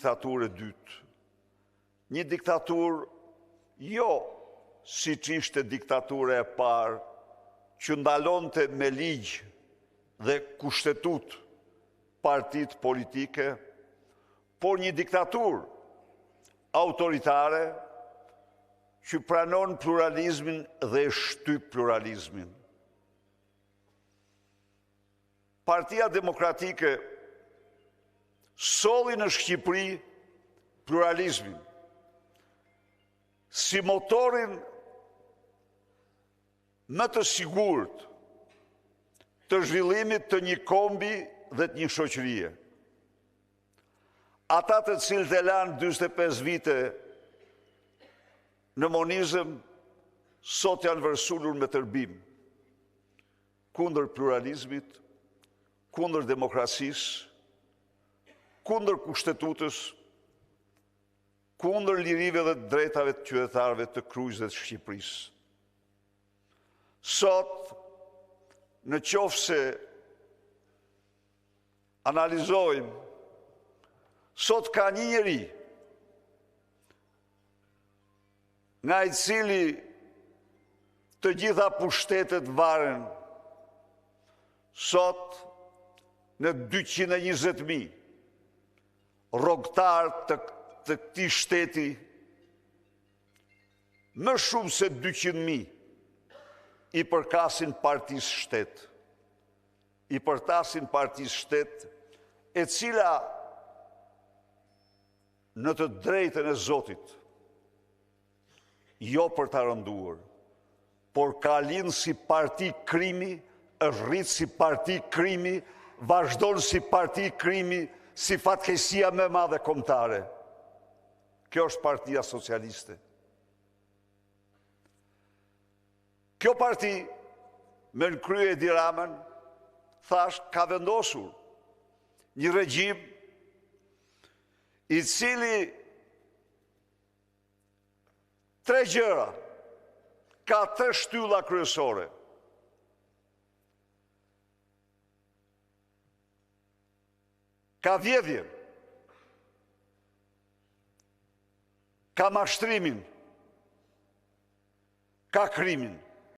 diktaturë e dytë. Një diktaturë jo si që ishte diktaturë e parë, që ndalonte me ligj dhe kushtetut partit politike, por një diktaturë autoritare që pranon pluralizmin dhe shtyp pluralizmin. Partia Demokratike solli në Shqipëri pluralizmin si motorin më të sigurt të zhvillimit të një kombi dhe të një shoqërie. Ata të cilët e lanë 45 vite në monizëm, sot janë vërsulur me tërbim, kundër pluralizmit, kundër demokracisë, kundër kushtetutës, kundër lirive dhe drejtave të qytetarëve të kryqëzve të Shqipërisë. Sot, në qoftë se analizojmë, sot ka një njeri nga i cili të gjitha pushtetet varen, sot në 220.000 rrogtar të këtij shteti, më shumë se 200.000 i përkasin partisë shtet. I përkasin partisë shtet, e cila në të drejtën e Zotit, jo për të rënduar, por ka lind si parti krimi, është rrit si parti krimi, vazhdon si parti krimi, si fatkeqësia më e madhe kombëtare. Kjo është Partia Socialiste. Kjo parti, me në krye Edi Ramën, thash, ka vendosur një regjim i cili 3 gjëra, ka 3 shtylla kryesore. Ka vjedhjen, ka mashtrimin, ka krimin.